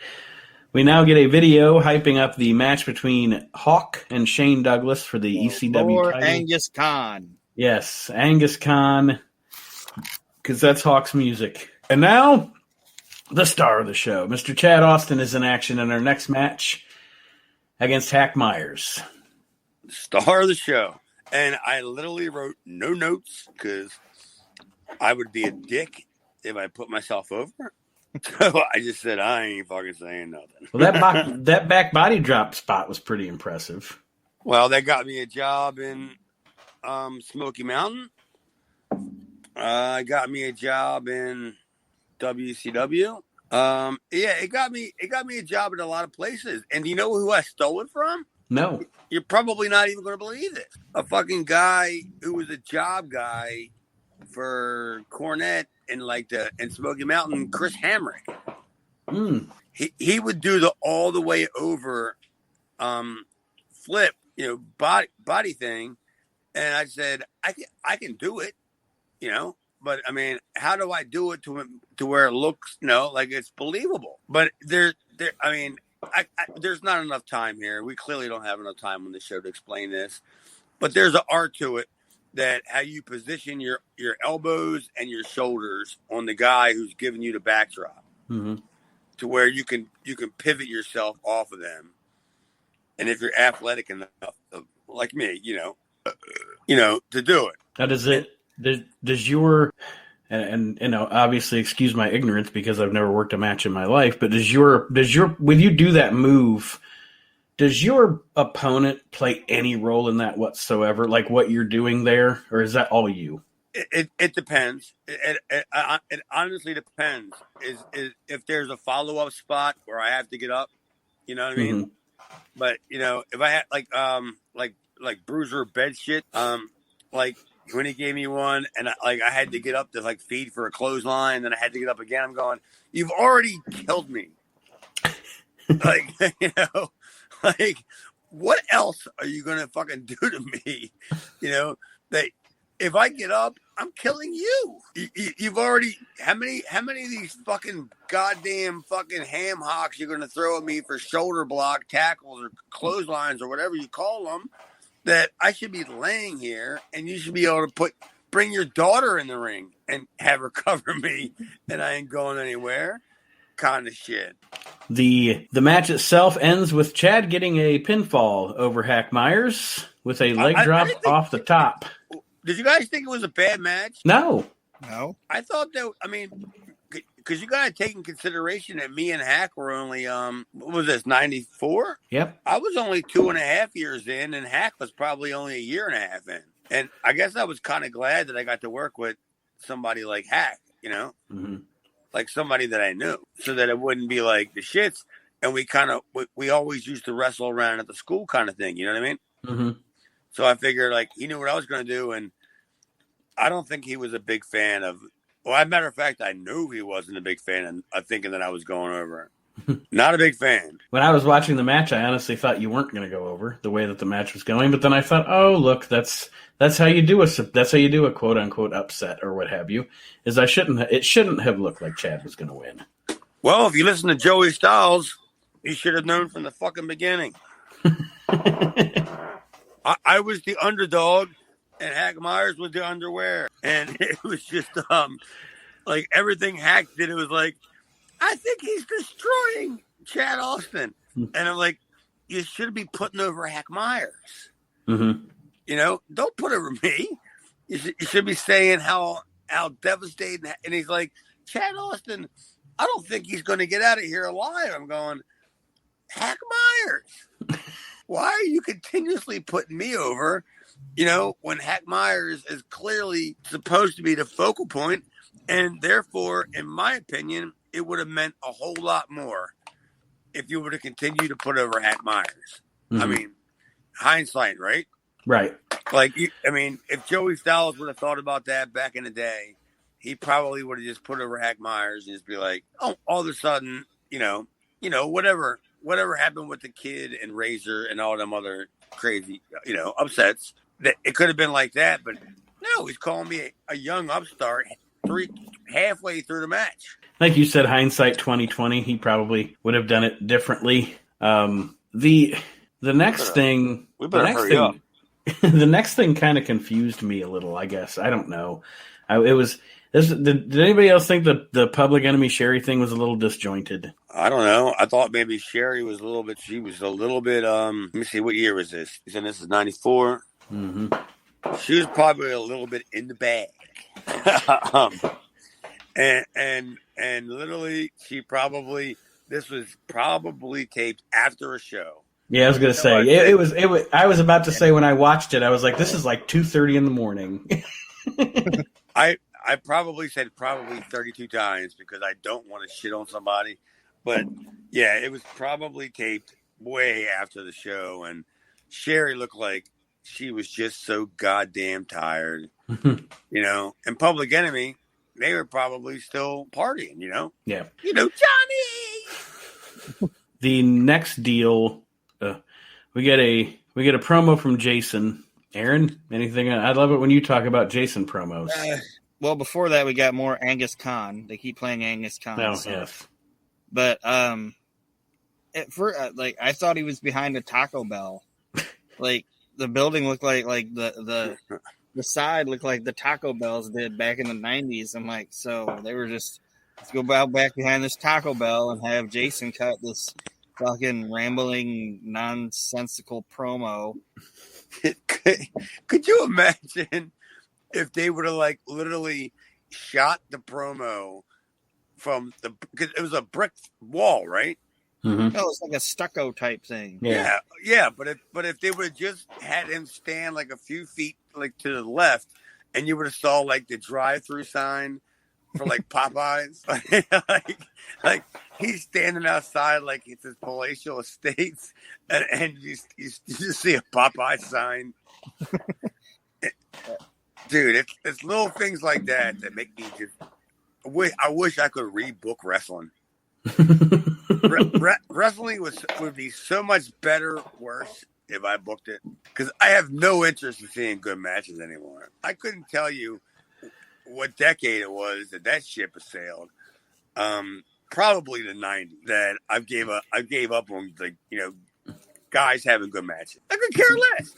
We now get a video hyping up the match between Hawk and Shane Douglas for the ECW title. Angus Khan. Yes, Angus Khan, because that's Hawk's music. And now, the star of the show, Mr. Chad Austin, is in action in our next match against Hack Myers. Star of the show. And I literally wrote no notes because I would be a dick if I put myself over. So I just said, I ain't fucking saying nothing. Well, that back body drop spot was pretty impressive. Well, they got me a job in Smoky Mountain. Got me a job in WCW. It got me a job in a lot of places. And do you know who I stole it from? No. You're probably not even going to believe it. A fucking guy who was a job guy for Cornette in Smoky Mountain, Chris Hamrick. He would do the all the way over flip, body thing, and I said I can do it, but I mean, how do I do it to where it looks like it's believable? But there's not enough time here. We clearly don't have enough time on the show to explain this, but there's an art to it. That how you position your elbows and your shoulders on the guy who's giving you the backdrop, to where you can pivot yourself off of them, and if you're athletic enough, like me, to do it. Now, does your and obviously excuse my ignorance because I've never worked a match in my life, but does your when you do that move, Does your opponent play any role in that whatsoever? Like what you're doing there, or is that all you? It depends. It honestly depends. Is if there's a follow-up spot where I have to get up, you know what I mean? Mm-hmm. But if I had like bruiser bed shit, like when he gave me one and I had to get up to like feed for a clothesline, then I had to get up again. I'm going, you've already killed me. Like, like what else are you gonna fucking do to me? That if I get up, I'm killing you. You've already how many of these fucking goddamn fucking ham hocks you're gonna throw at me for shoulder block tackles or clotheslines or whatever you call them? That I should be laying here and you should be able to bring your daughter in the ring and have her cover me, and I ain't going anywhere. Kind of shit. The match itself ends with Chad getting a pinfall over Hack Myers with a leg drop off the top. Did you guys think it was a bad match? No. I thought that. I mean, because you got to take in consideration that me and Hack were only what was this 94? Yep. I was only 2.5 years in, and Hack was probably only a year and a half in. And I guess I was kind of glad that I got to work with somebody like Hack. Mm-hmm. Like somebody that I knew, so that it wouldn't be like the shits. And we always used to wrestle around at the school kind of thing. You know what I mean? Mm-hmm. So I figured like he knew what I was going to do, and I don't think he was a big fan of. Well, as a matter of fact, I knew he wasn't a big fan of thinking that I was going over. Not a big fan. When I was watching the match, I honestly thought you weren't going to go over the way that the match was going. But then I thought, oh, look, that's how you do a quote unquote upset or what have you. It shouldn't have looked like Chad was going to win. Well, if you listen to Joey Styles, you should have known from the fucking beginning. I was the underdog, and Hack Myers was the underwear, and it was just like everything Hack did. It was like, I think he's destroying Chad Austin. And I'm like, you should be putting over Hack Myers. Mm-hmm. Don't put over me. You should be saying how devastating. And he's like, Chad Austin, I don't think he's going to get out of here alive. I'm going, Hack Myers. Why are you continuously putting me over, when Hack Myers is clearly supposed to be the focal point, and therefore, in my opinion, it would have meant a whole lot more if you were to continue to put over Hack Myers. Mm-hmm. I mean, hindsight, right? Right. Like, if Joey Styles would have thought about that back in the day, he probably would have just put over Hack Myers and just be like, oh, all of a sudden, whatever happened with the kid and Razor and all them other crazy, upsets, that it could have been like that. But no, he's calling me a young upstart halfway through the match. Like you said, hindsight 2020, he probably would have done it differently. The next thing, the next thing kind of confused me a little. I guess I don't know. Did anybody else think that the Public Enemy Sherry thing was a little disjointed? I don't know. I thought maybe Sherry was a little bit. She was a little bit. Let me see. What year was this? You said this is 94. Mm-hmm. She was probably a little bit in the bag. And literally, this was probably taped after a show. Yeah, I was gonna say it was. I was about to say when I watched it, I was like, "This is like 2:30 in the morning." I probably said 32 times because I don't want to shit on somebody, but yeah, it was probably taped way after the show, and Sherry looked like she was just so goddamn tired, And Public Enemy, they were probably still partying, Yeah. Johnny. The next deal, we get a promo from Jason. Aaron, anything? I love it when you talk about Jason promos. Well, before that, we got more Angus Khan. They keep playing Angus Khan. Oh, yes. But at first, I thought he was behind a Taco Bell. Like the building looked like the side looked like the Taco Bells did back in the 90s. I'm like, so they were just, let's go back behind this Taco Bell and have Jason cut this fucking rambling, nonsensical promo. Could you imagine if they would have literally shot the promo from because it was a brick wall, right? Mm-hmm. No, it's like a stucco type thing. Yeah. But if they would have just had him stand like a few feet like to the left, and you would have saw like the drive-through sign for like Popeyes, like he's standing outside like it's his palatial estates, and you just see a Popeye sign. Dude, it's little things like that make me just. I wish I could rebook wrestling. Wrestling would be so much better, worse if I booked it, because I have no interest in seeing good matches anymore. I couldn't tell you what decade it was that ship has sailed. Probably the 90s that I gave up on, like, guys having good matches. I could care less.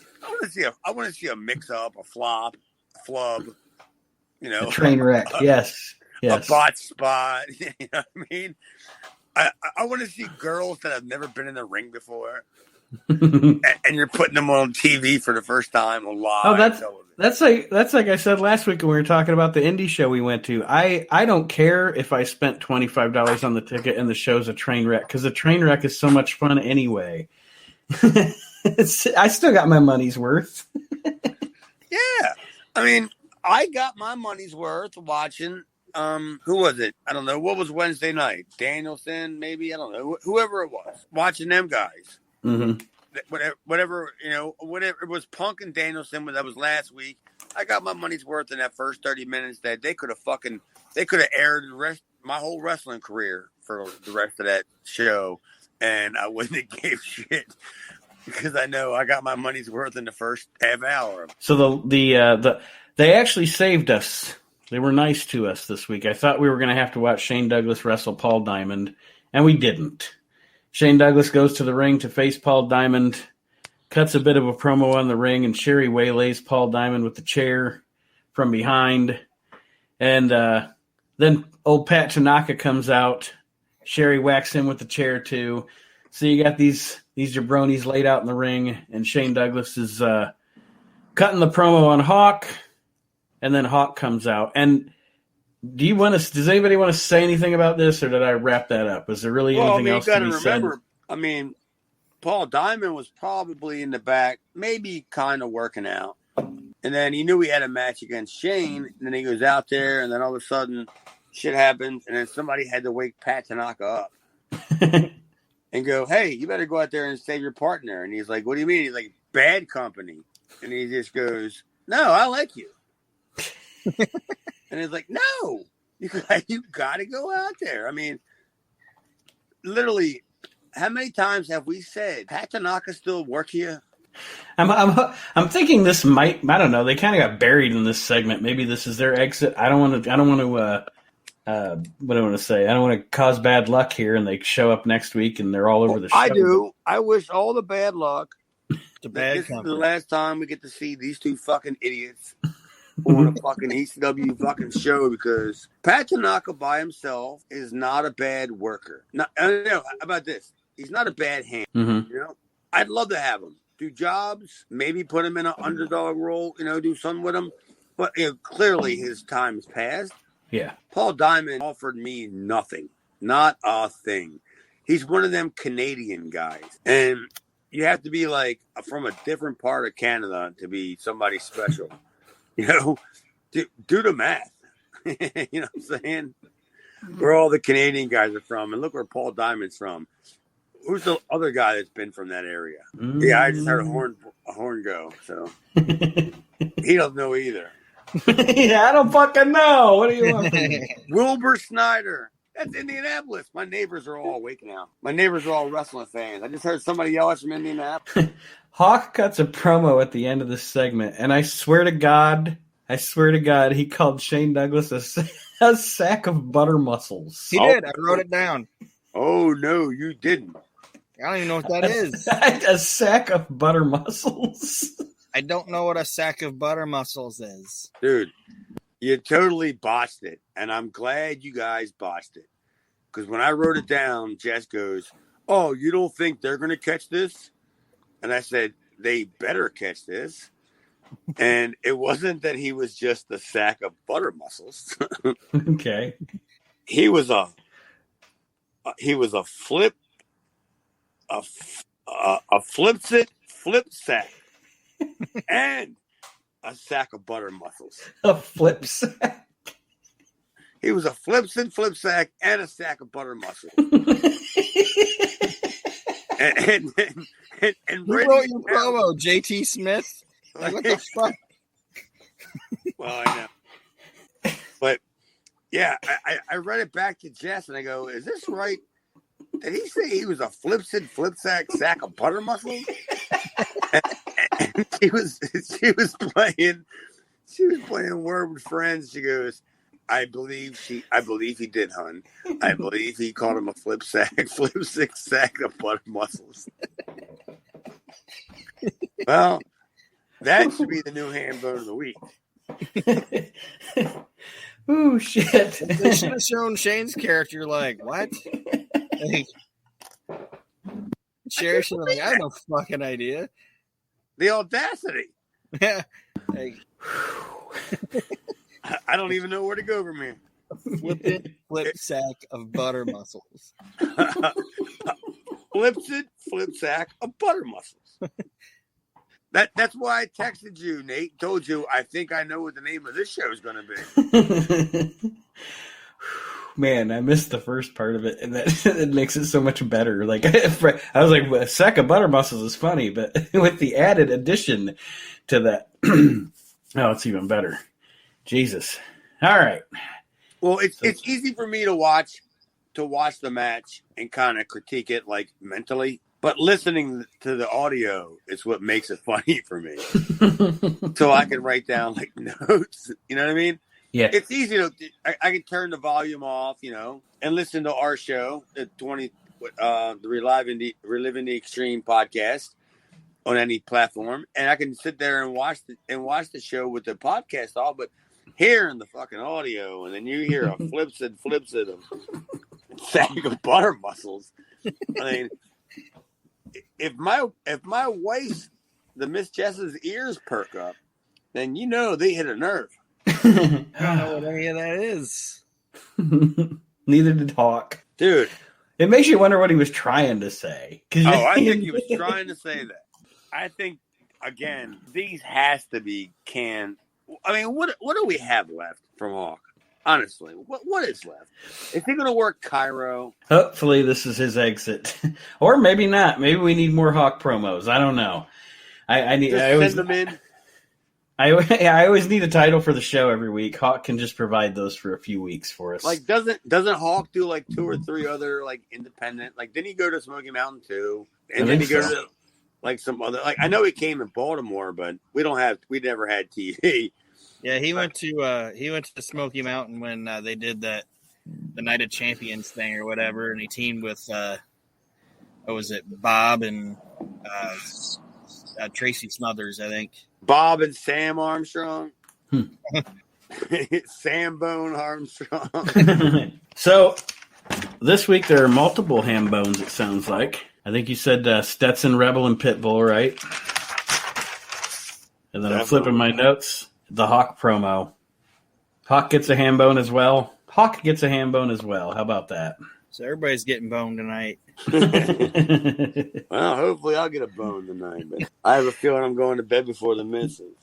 I want to see a mix up, a flop, a flub, a train wreck. Yes. A bot spot. You know what I mean? I want to see girls that have never been in the ring before, and you're putting them on TV for the first time on live. Oh, that's like I said last week when we were talking about the indie show we went to. I don't care if I spent $25 on the ticket and the show's a train wreck, because the train wreck is so much fun anyway. I still got my money's worth. Yeah, I mean, I got my money's worth watching. Who was it? I don't know. What was Wednesday night? Danielson, maybe? I don't know. Whoever it was. Watching them guys. Mm-hmm. Whatever, whatever. It was Punk and Danielson. That was last week. I got my money's worth in that first 30 minutes that they could have aired my whole wrestling career for the rest of that show, and I wouldn't have gave shit, because I know I got my money's worth in the first half hour. So they actually saved us. They were nice to us this week. I thought we were going to have to watch Shane Douglas wrestle Paul Diamond, and we didn't. Shane Douglas goes to the ring to face Paul Diamond, cuts a bit of a promo on the ring, and Sherry waylays Paul Diamond with the chair from behind. And then old Pat Tanaka comes out. Sherry whacks him with the chair too. So you got these jabronis laid out in the ring, and Shane Douglas is cutting the promo on Hawk. And then Hawk comes out. And does anybody want to say anything about this, or did I wrap that up? Was there really anything else to be said? I mean, Paul Diamond was probably in the back, maybe kind of working out. And then he knew he had a match against Shane. And then he goes out there, and then all of a sudden shit happens. And then somebody had to wake Pat Tanaka up and go, hey, you better go out there and save your partner. And he's like, what do you mean? He's like, bad company. And he just goes, no, I like you. And it's like, no, you got to go out there. I mean, literally, how many times have we said Pat Tanaka still work here? I'm thinking this might, I don't know. They kind of got buried in this segment. Maybe this is their exit. I don't want to. What do I want to say? I don't want to cause bad luck here, and they show up next week and they're all over the show. I do. I wish all the bad luck. This is the last time we get to see these two fucking idiots on a fucking ECW fucking show, because Pat Tanaka by himself is not a bad worker. I don't know. How about this? He's not a bad hand. Mm-hmm. I'd love to have him do jobs, maybe put him in an underdog role, do something with him. But clearly his time has passed. Yeah. Paul Diamond offered me nothing, not a thing. He's one of them Canadian guys, and you have to be like from a different part of Canada to be somebody special. Do the math. You know what I'm saying? Where all the Canadian guys are from, and look where Paul Diamond's from. Who's the other guy that's been from that area? Yeah, I just heard a horn go, so he doesn't know either. Yeah, I don't fucking know. What do you want? Wilbur Snyder. That's Indianapolis. My neighbors are all awake now. My neighbors are all wrestling fans. I just heard somebody yell from Indianapolis. Hawk cuts a promo at the end of this segment, and I swear to God, he called Shane Douglas a sack of butter mussels. He did. I wrote it down. Oh, no, you didn't. I don't even know what that is. A sack of butter mussels. I don't know what a sack of butter mussels is. Dude, you totally botched it, and I'm glad you guys botched it. Because when I wrote it down, Jess goes, oh, you don't think they're going to catch this? And I said, they better catch this. And it wasn't that he was just a sack of butter mussels. Okay. He was a flip a flip sack, and a sack of butter mussels. A flip sack. He was a flip sack, and a sack of butter mussels. and Who wrote your promo, JT Smith? Like, what the fuck? Well, I know. But, yeah, I read it back to Jess, and I go, is this right? Did he say he was a flip sack of butter mussels? and she was playing Word with Friends. She goes, I believe he did, hun. I believe he called him a flip sack of butter mussels. Well, that should be the new hambone of the week. Ooh, shit. They should have shown Shane's character like, what? Like, Sherry should have like, I have no fucking idea. The audacity. Yeah. Like, I don't even know where to go from here. Flip sack of butter mussels. Flip sack of butter mussels. That's why I texted you, Nate. Told you I think I know what the name of this show is going to be. Man, I missed the first part of it, and that it makes it so much better. Like I was like, a sack of butter mussels is funny, but with the added addition to that, oh, it's even better. Jesus. All right. Well, it's easy for me to watch the match and kind of critique it like mentally, but listening to the audio is what makes it funny for me. So I can write down like notes. You know what I mean? Yeah. It's easy to. I can turn the volume off, and listen to our show, the Reliving the Extreme podcast on any platform, and I can sit there and watch the show with the podcast off, but hearing the fucking audio, and then you hear a flips it of sack of butter mussels. I mean, if my wife's the Miss Jess's ears perk up, then they hit a nerve. I don't know what any of that is. Neither did Hawk. Dude. It makes you wonder what he was trying to say. I think he was trying to say that. I think, again, these has to be canned. I mean, what do we have left from Hawk? Honestly, what is left? Is he going to work Cairo? Hopefully this is his exit. Or maybe not. Maybe we need more Hawk promos. I don't know. I always send them in. I always need a title for the show every week. Hawk can just provide those for a few weeks for us. Like, doesn't Hawk do like 2 or 3 other like independent? Like, didn't he go to Smoky Mountain too? And then he go to like some other. Like, I know he came in Baltimore, but we never had TV. Yeah, he went to Smoky Mountain when they did the Night of Champions thing or whatever, and he teamed with what was it, Bob and Tracy Smothers, I think. Bob and Sam Armstrong. Sam Bone Armstrong. So this week there are multiple ham bones, it sounds like. I think you said Stetson, Rebel, and Pitbull, right? And then I'm flipping my notes. The Hawk promo. Hawk gets a ham bone as well. Hawk gets a ham bone as well. How about that? So everybody's getting boned tonight. Well, hopefully I'll get a bone tonight, but I have a feeling I'm going to bed before the misses.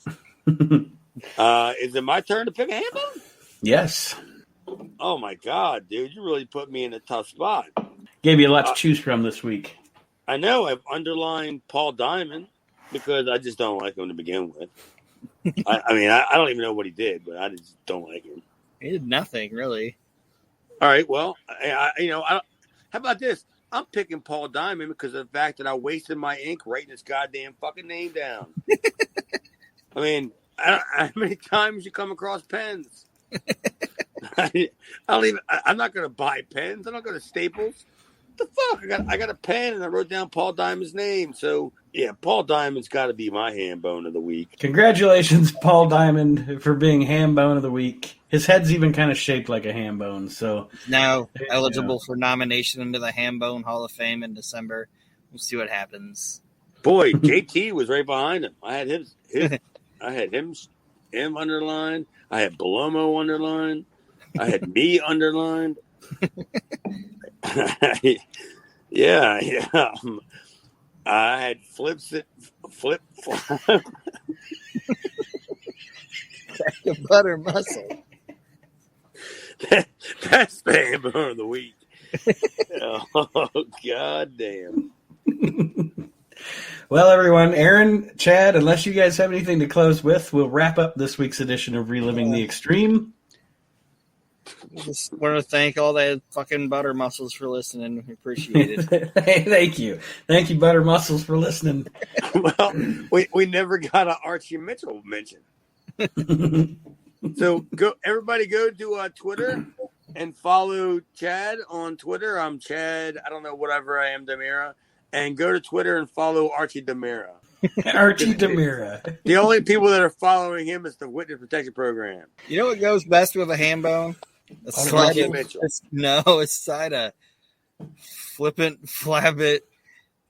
Is it my turn to pick a ham bone? Yes. Oh my God, dude, you really put me in a tough spot. Gave you a lot to choose from this week. I know. I've underlined Paul Diamond because I just don't like him to begin with. I mean, I don't even know what he did, but I just don't like him. He did nothing, really. All right, well, how about this? I'm picking Paul Diamond because of the fact that I wasted my ink writing his goddamn fucking name down. I mean, how many times you come across pens? I'm not going to buy pens. I'm not going to Staples. What the fuck? I got a pen and I wrote down Paul Diamond's name. So, yeah, Paul Diamond's got to be my ham bone of the week. Congratulations, Paul Diamond, for being ham bone of the week. His head's even kind of shaped like a ham bone. So now eligible for nomination into the Hambone Hall of Fame in December. We'll see what happens. Boy, JT was right behind him. I had him underlined. I had Belomo underlined. I had me underlined. Yeah. I had flip flop. Butter muscle. That's the hamburger of the week. Oh, God damn. Well, everyone, Aaron, Chad, unless you guys have anything to close with, we'll wrap up this week's edition of Reliving the Extreme. Just want to thank all the fucking butter muscles for listening. We appreciate it. Hey, thank you. Thank you, Butter Muscles, for listening. Well, we never got an Archie Mitchell mention. So everybody go to Twitter and follow Chad on Twitter. I'm Chad. I don't know, whatever I am, Demira. And go to Twitter and follow Archie Demira. Archie Demira. The only people that are following him is the Witness Protection Program. You know what goes best with a ham bone? A side of flippant, flabbit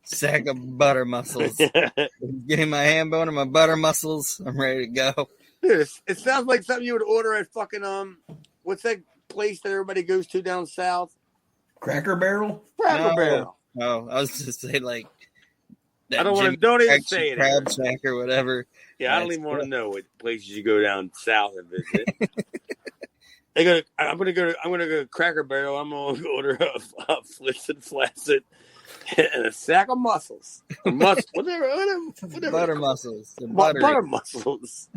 sack of butter muscles. Give me my ham bone and my butter muscles. I'm ready to go. Dude, it sounds like something you would order at fucking what's that place that everybody goes to down south? Cracker Barrel? Cracker Barrel. No, I was just saying like. Don't even say it. Crab shack or whatever. Yeah, I don't even want to know what places you go down south and visit. I'm gonna go to Cracker Barrel. I'm gonna order a flips and flaccid and a sack of mussels. Whatever. Butter muscles. Butter muscles.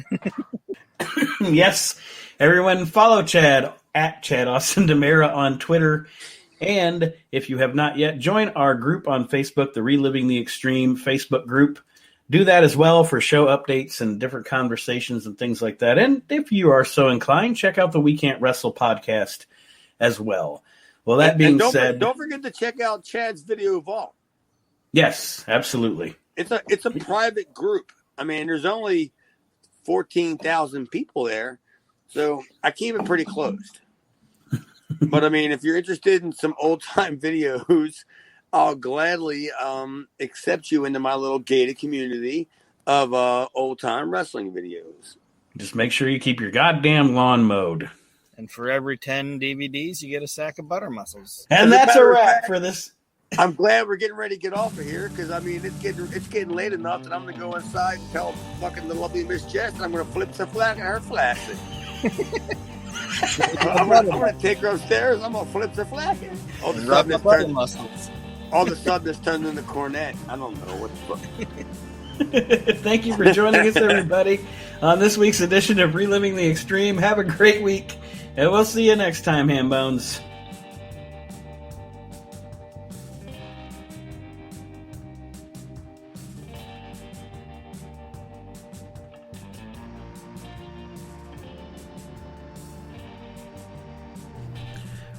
Yes, everyone, follow Chad at Chad Austin Demira on Twitter. And if you have not yet, join our group on Facebook, the Reliving the Extreme Facebook group. Do that as well for show updates and different conversations and things like that. And if you are so inclined, check out the We Can't Wrestle podcast as well. Well, that being said, don't forget to check out Chad's video vault. Yes, absolutely. It's a private group. I mean, there's only 14,000 people there, so I keep it pretty closed. But I mean, if you're interested in some old time videos, I'll gladly accept you into my little gated community of old time wrestling videos. Just make sure you keep your goddamn lawn mowed. And for every 10 DVDs, you get a sack of butter muscles. And that's a wrap for this. I'm glad we're getting ready to get off of here because I mean it's getting late enough that I'm gonna go inside and tell fucking the lovely Miss Jess that I'm gonna flip the flag and her flaccid. I'm gonna take her upstairs. I'm gonna flip the flag. All of a sudden, it's turned into cornet. I don't know what the fuck. Thank you for joining us, everybody, on this week's edition of Reliving the Extreme. Have a great week, and we'll see you next time, Hambones.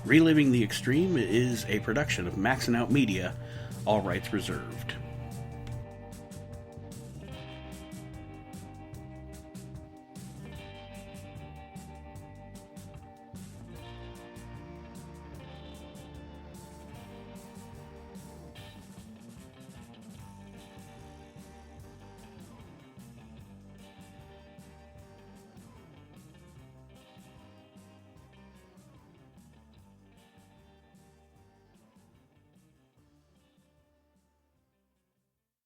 Reliving the Extreme is a production of Maxin' Out Media, all rights reserved.